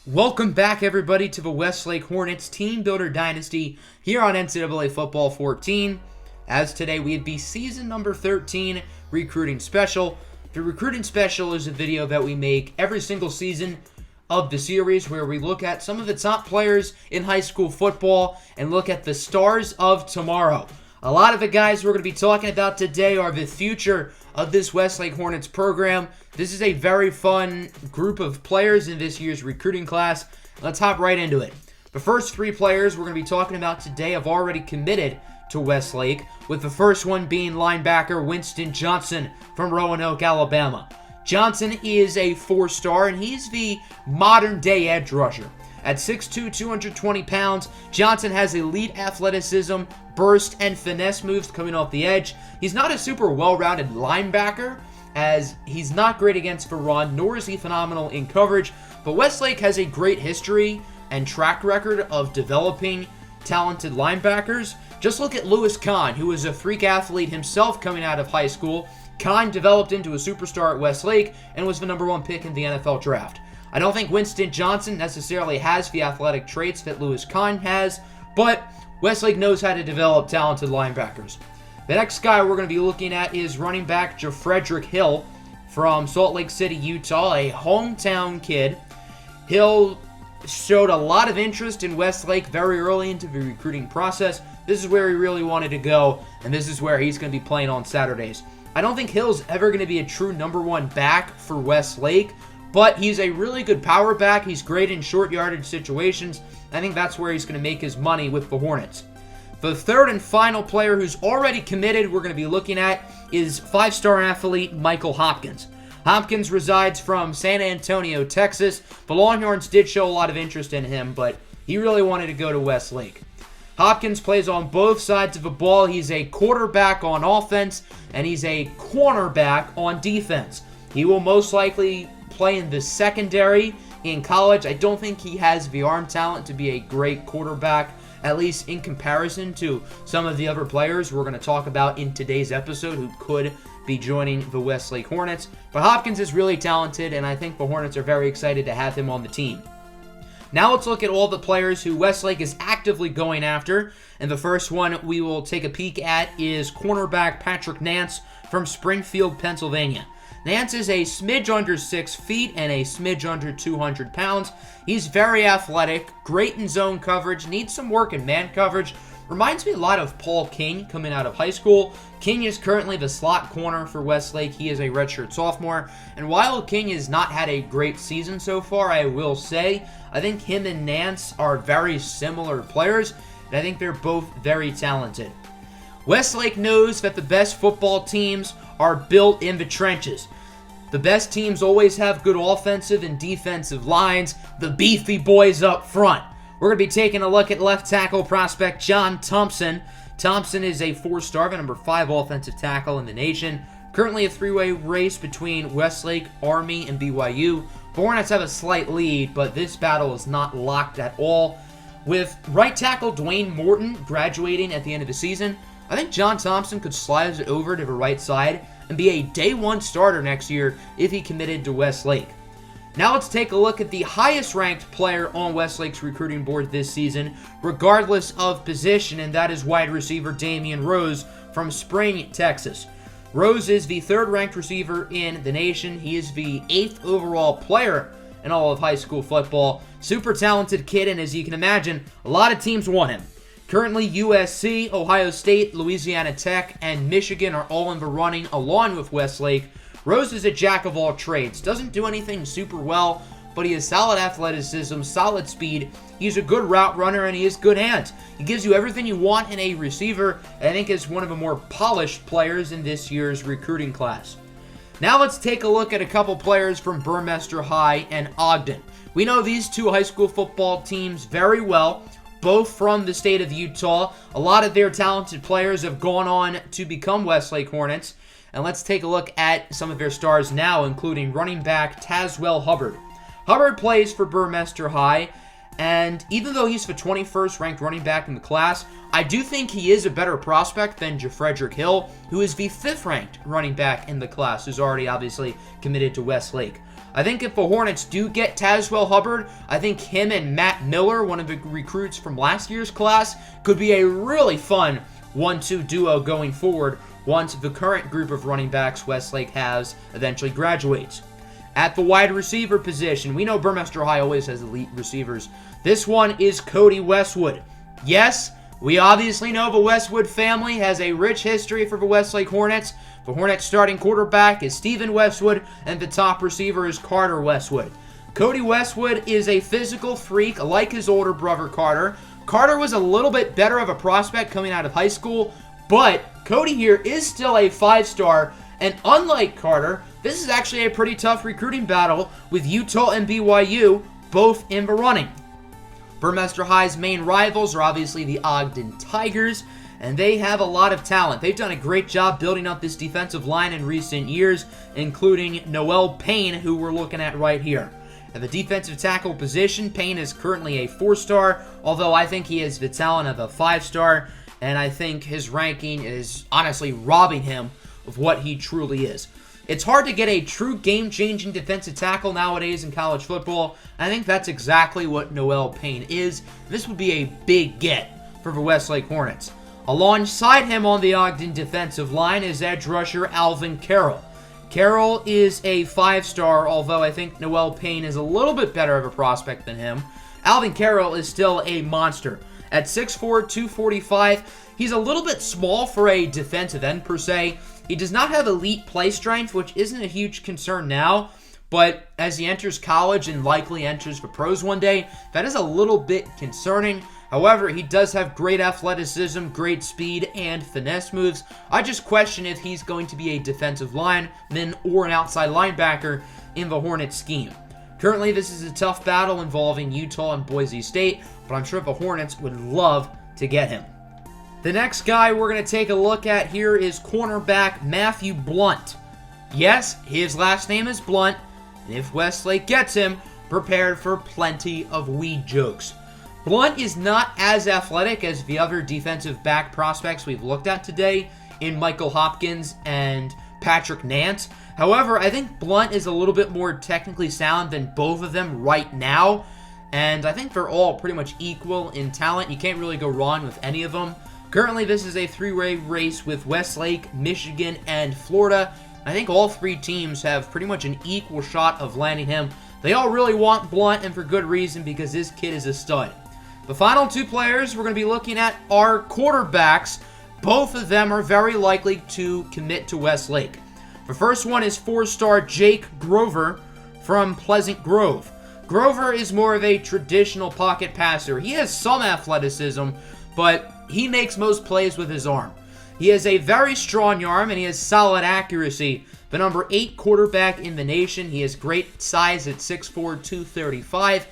Welcome back, everybody, to the Westlake Hornets Teambuilder Dynasty here on NCAA Football 14. As today, we'd be season number 13 recruiting special. The recruiting special is a video that we make every single season of the series where we look at some of the top players in high school football and look at the stars of tomorrow. A lot of the guys we're going to be talking about today are the future of this Westlake Hornets program. This is a very fun group of players in this year's recruiting class. Let's hop right into it. The first three players we're going to be talking about today have already committed to Westlake, with the first one being linebacker Winston Johnson from Roanoke, Alabama. Johnson is a four-star, and he's the modern-day edge rusher. At 6'2", 220 pounds, Johnson has elite athleticism, burst, and finesse moves coming off the edge. He's not a super well-rounded linebacker, as he's not great against the run, nor is he phenomenal in coverage, but Westlake has a great history and track record of developing talented linebackers. Just look at Lewis Kahn, who was a freak athlete himself coming out of high school. Kahn developed into a superstar at Westlake and was the #1 pick in the NFL draft. I don't think Winston Johnson necessarily has the athletic traits that Lewis Kahn has, but Westlake knows how to develop talented linebackers. The next guy we're going to be looking at is running back Kilpatrick from Salt Lake City, Utah, a hometown kid. Hill showed a lot of interest in Westlake very early into the recruiting process. This is where he really wanted to go, and this is where he's going to be playing on Saturdays. I don't think Hill's ever going to be a true #1 back for Westlake, but he's a really good power back. He's great in short yardage situations. I think that's where he's going to make his money with the Hornets. The third and final player who's already committed we're going to be looking at is five-star athlete Michael Hopkins. Hopkins resides from San Antonio, Texas. The Longhorns did show a lot of interest in him, but he really wanted to go to Westlake. Hopkins plays on both sides of the ball. He's a quarterback on offense, and he's a cornerback on defense. He will most likely play in the secondary in college. I don't think he has the arm talent to be a great quarterback, at least in comparison to some of the other players we're going to talk about in today's episode who could be joining the Westlake Hornets. But Hopkins is really talented, and I think the Hornets are very excited to have him on the team. Now let's look at all the players who Westlake is actively going after. And the first one we will take a peek at is cornerback Patrick Nance from Springfield, Pennsylvania. Nance is a smidge under 6 feet and a smidge under 200 pounds. He's very athletic, great in zone coverage, needs some work in man coverage. Reminds me a lot of Paul King coming out of high school. King is currently the slot corner for Westlake. He is a redshirt sophomore. And while King has not had a great season so far, I will say, I think him and Nance are very similar players, and I think they're both very talented. Westlake knows that the best football teams are built in the trenches. The best teams always have good offensive and defensive lines, the beefy boys up front. We're going to be taking a look at left tackle prospect John Thompson. Thompson is a four-star, the #5 offensive tackle in the nation. Currently a three-way race between Westlake, Army, and BYU. The Hornets have a slight lead, but this battle is not locked at all. With right tackle Dwayne Morton graduating at the end of the season, I think John Thompson could slide it over to the right side and be a day one starter next year if he committed to Westlake. Now let's take a look at the highest ranked player on Westlake's recruiting board this season, regardless of position, and that is wide receiver Damien Rose from Spring, Texas. Rose is the 3rd ranked receiver in the nation. He is the 8th overall player in all of high school football. Super talented kid, and as you can imagine, a lot of teams want him. Currently, USC, Ohio State, Louisiana Tech, and Michigan are all in the running along with Westlake. Rose is a jack of all trades. Doesn't do anything super well, but he has solid athleticism, solid speed. He's a good route runner, and he has good hands. He gives you everything you want in a receiver, and I think is one of the more polished players in this year's recruiting class. Now let's take a look at a couple players from Burmester High and Ogden. We know these two high school football teams very well, both from the state of Utah. A lot of their talented players have gone on to become Westlake Hornets. And let's take a look at some of their stars now, including running back Noel Hubbard. Hubbard plays for Burmester High, and even though he's the 21st ranked running back in the class, I do think he is a better prospect than Kilpatrick, who is the 5th ranked running back in the class, who's already obviously committed to Westlake. I think if the Hornets do get Taft Hubbard, I think him and Matt Miller, one of the recruits from last year's class, could be a really fun 1-2 duo going forward once the current group of running backs Westlake has eventually graduates. At the wide receiver position, we know Burmester High always has elite receivers. This one is Cody Westwood. Yes, we obviously know the Westwood family has a rich history for the Westlake Hornets. The Hornets starting quarterback is Stephen Westwood, and the top receiver is Carter Westwood. Cody Westwood is a physical freak like his older brother Carter. Carter was a little bit better of a prospect coming out of high school, but Cody here is still a 5-star, and unlike Carter, this is actually a pretty tough recruiting battle with Utah and BYU both in the running. Burmester High's main rivals are obviously the Ogden Tigers, and they have a lot of talent. They've done a great job building up this defensive line in recent years, including Noel Payne, who we're looking at right here. At the defensive tackle position, Payne is currently a 4-star, although I think he has the talent of a 5-star, and I think his ranking is honestly robbing him of what he truly is. It's hard to get a true game-changing defensive tackle nowadays in college football. I think that's exactly what Noel Payne is. This would be a big get for the Westlake Hornets. Alongside him on the Ogden defensive line is edge rusher Alvin Carroll. Carroll is a 5-star, although I think Noel Payne is a little bit better of a prospect than him. Alvin Carroll is still a monster. At 6'4", 245, he's a little bit small for a defensive end per se. He does not have elite play strength, which isn't a huge concern now, but as he enters college and likely enters the pros one day, that is a little bit concerning. However, he does have great athleticism, great speed, and finesse moves. I just question if he's going to be a defensive lineman or an outside linebacker in the Hornets scheme. Currently, this is a tough battle involving Utah and Boise State, but I'm sure the Hornets would love to get him. The next guy we're going to take a look at here is cornerback Matthew Blunt. Yes, his last name is Blunt, and if Westlake gets him, prepared for plenty of weed jokes. Blunt is not as athletic as the other defensive back prospects we've looked at today in Michael Hopkins and Patrick Nance. However, I think Blunt is a little bit more technically sound than both of them right now, and I think they're all pretty much equal in talent. You can't really go wrong with any of them. Currently, this is a 3-way race with Westlake, Michigan, and Florida. I think all 3 teams have pretty much an equal shot of landing him. They all really want Blunt, and for good reason, because this kid is a stud. The final 2 players we're going to be looking at are quarterbacks. Both of them are very likely to commit to Westlake. The first one is 4-star Jake Grover from Pleasant Grove. Grover is more of a traditional pocket passer. He has some athleticism, but he makes most plays with his arm. He has a very strong arm, and he has solid accuracy. The number 8 quarterback in the nation. He has great size at 6'4", 235,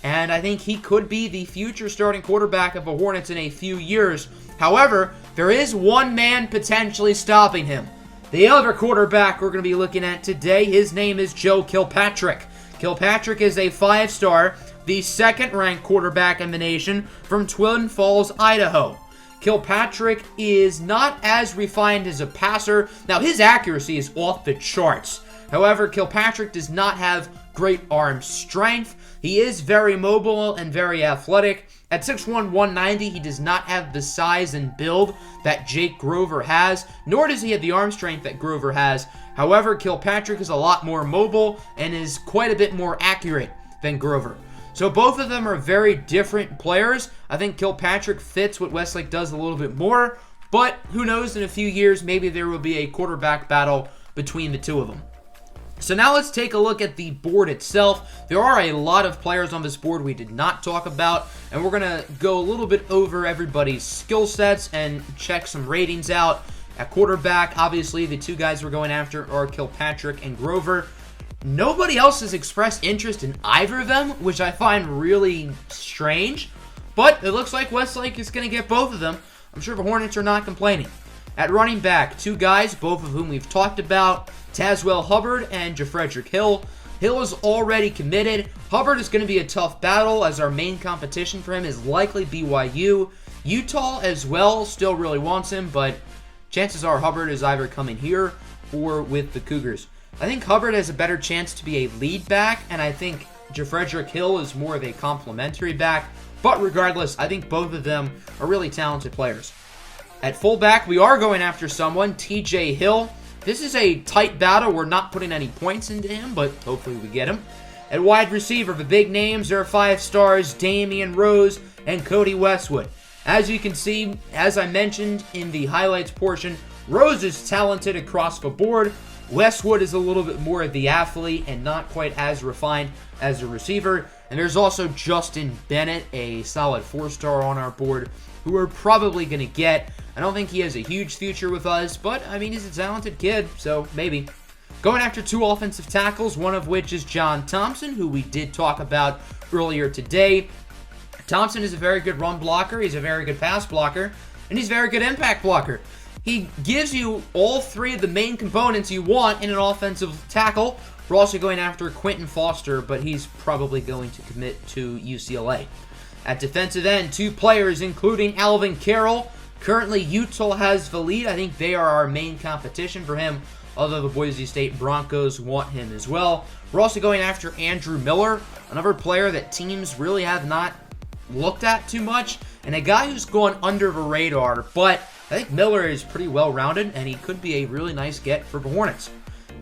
and I think he could be the future starting quarterback of the Hornets in a few years. However, there is one man potentially stopping him. The other quarterback we're going to be looking at today, his name is Joe Kilpatrick. Kilpatrick is a 5-star, the second-ranked quarterback in the nation from Twin Falls, Idaho. Kilpatrick is not as refined as a passer. Now, his accuracy is off the charts. However, Kilpatrick does not have great arm strength. He is very mobile and very athletic. At 6'1", 190, he does not have the size and build that Jake Grover has, nor does he have the arm strength that Grover has. However, Kilpatrick is a lot more mobile and is quite a bit more accurate than Grover. So both of them are very different players. I think Kilpatrick fits what Westlake does a little bit more, but who knows, in a few years, maybe there will be a quarterback battle between the 2 of them. So now let's take a look at the board itself. There are a lot of players on this board we did not talk about, and we're going to go a little bit over everybody's skill sets and check some ratings out. At quarterback, obviously, the 2 guys we're going after are Kilpatrick and Grover. Nobody else has expressed interest in either of them, which I find really strange, but it looks like Westlake is going to get both of them. I'm sure the Hornets are not complaining. At running back, 2 guys, both of whom we've talked about, Taft Hubbard and Jafredrick Hill. Hill is already committed. Hubbard is going to be a tough battle, as our main competition for him is likely BYU. Utah as well still really wants him, but chances are Hubbard is either coming here or with the Cougars. I think Hubbard has a better chance to be a lead back, and I think Frederick Hill is more of a complementary back. But regardless, I think both of them are really talented players. At fullback, we are going after someone, TJ Hill. This is a tight battle. We're not putting any points into him, but hopefully we get him. At wide receiver, the big names, there are 5 stars, Damien Rose and Cody Westwood. As you can see, as I mentioned in the highlights portion, Rose is talented across the board. Westwood is a little bit more of the athlete and not quite as refined as a receiver. And there's also Justin Bennett, a solid 4-star on our board, who we're probably going to get. I don't think he has a huge future with us, but, I mean, he's a talented kid, so maybe. Going after 2 offensive tackles, one of which is John Thompson, who we did talk about earlier today. Thompson is a very good run blocker, he's a very good pass blocker, and he's a very good impact blocker. He gives you all 3 of the main components you want in an offensive tackle. We're also going after Quentin Foster, but he's probably going to commit to UCLA. At defensive end, 2 players, including Alvin Carroll. Currently, Utah has the lead. I think they are our main competition for him, although the Boise State Broncos want him as well. We're also going after Andrew Miller, another player that teams really have not looked at too much, and a guy who's gone under the radar, but I think Miller is pretty well-rounded, and he could be a really nice get for the Hornets.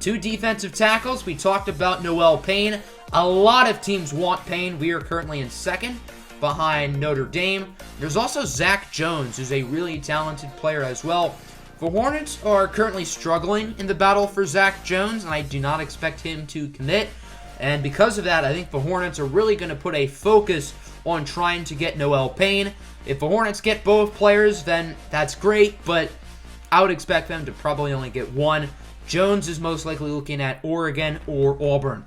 2 defensive tackles. We talked about Noel Payne. A lot of teams want Payne. We are currently in 2nd behind Notre Dame. There's also Zach Jones, who's a really talented player as well. The Hornets are currently struggling in the battle for Zach Jones, and I do not expect him to commit. And because of that, I think the Hornets are really going to put a focus on trying to get Noel Payne. If the Hornets get both players, then that's great, but I would expect them to probably only get one. Jones is most likely looking at Oregon or Auburn.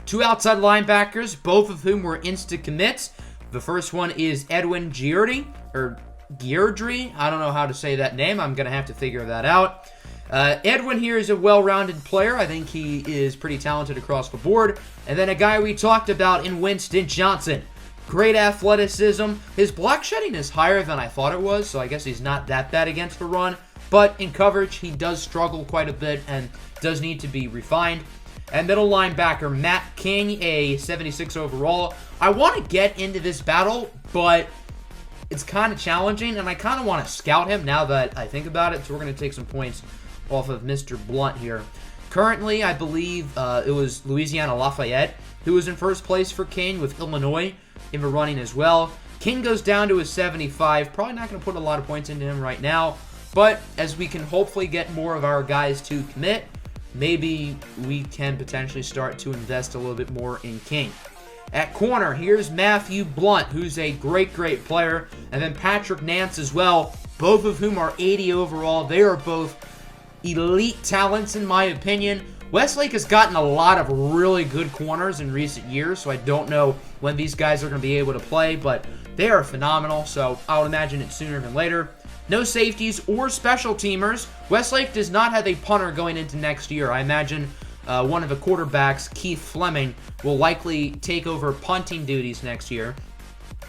2 outside linebackers, both of whom were instant commits. The first one is Edwin Giardi, or Giardry. I don't know how to say that name. I'm going to have to figure that out. Edwin here is a well-rounded player. I think he is pretty talented across the board. And then a guy we talked about in Winston Johnson. Great athleticism. His block shedding is higher than I thought it was, so I guess he's not that bad against the run. But in coverage, he does struggle quite a bit and does need to be refined. And middle linebacker, Matt King, a 76 overall. I want to get into this battle, but it's kind of challenging, and I kind of want to scout him now that I think about it. So we're going to take some points off of Mr. Blunt here. Currently, I believe it was Louisiana Lafayette who was in first place for King, with Illinois in the running as well. King goes down to a 75. Probably not going to put a lot of points into him right now, but as we can hopefully get more of our guys to commit, maybe we can potentially start to invest a little bit more in King. At corner, here's Matthew Blunt, who's a great player, and then Patrick Nance as well, both of whom are 80 overall. They are both elite talents in my opinion. Westlake has gotten a lot of really good corners in recent years, so I don't know when these guys are going to be able to play, but they are phenomenal, so I would imagine it's sooner than later. No safeties or special teamers. Westlake does not have a punter going into next year. I imagine one of the quarterbacks, Keith Fleming, will likely take over punting duties next year.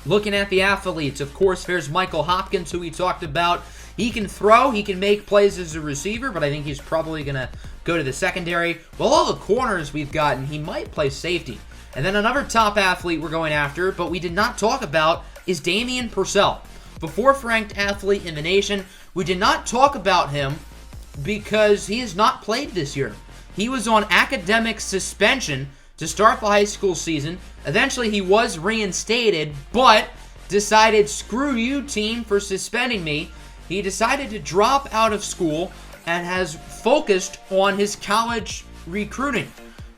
Looking at the athletes, of course, there's Michael Hopkins, who we talked about. He can throw, he can make plays as a receiver, but I think he's probably going to go to the secondary. Well, all the corners we've gotten, he might play safety. And then another top athlete we're going after, but we did not talk about, is Damian Purcell. The 4th-ranked athlete in the nation. We did not talk about him because he has not played this year. He was on academic suspension to start the high school season. Eventually, he was reinstated, but decided, screw you, team, for suspending me. He decided to drop out of school and has focused on his college recruiting.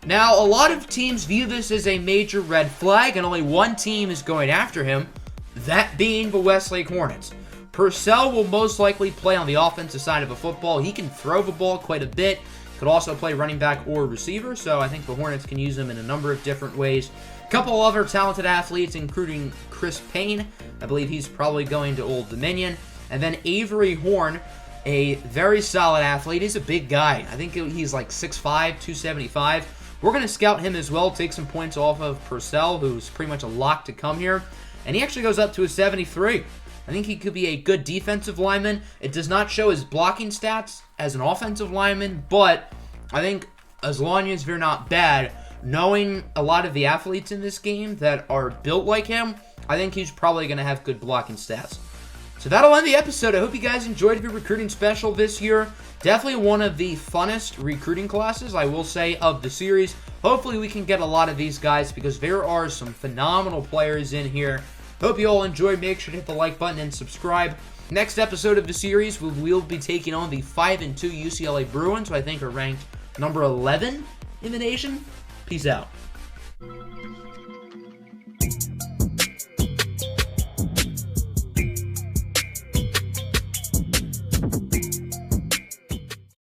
Now, a lot of teams view this as a major red flag, and only one team is going after him, that being the Westlake Hornets. Purcell will most likely play on the offensive side of the football. He can throw the ball quite a bit. Could also play running back or receiver, so I think the Hornets can use him in a number of different ways. A couple other talented athletes, including Chris Payne. I believe he's probably going to Old Dominion. And then Avery Horn, a very solid athlete. He's a big guy. I think he's like 6'5", 275. We're going to scout him as well, take some points off of Purcell, who's pretty much a lock to come here. And he actually goes up to a 73. I think he could be a good defensive lineman. It does not show his blocking stats as an offensive lineman, but I think as long as they're not bad, knowing a lot of the athletes in this game that are built like him, I think he's probably going to have good blocking stats. So that'll end the episode. I hope you guys enjoyed the recruiting special this year. Definitely one of the funnest recruiting classes, I will say, of the series. Hopefully we can get a lot of these guys because there are some phenomenal players in here. Hope you all enjoyed. Make sure to hit the like button and subscribe. Next episode of the series, we'll be taking on the 5-2 UCLA Bruins, who I think are ranked number 11 in the nation. Peace out.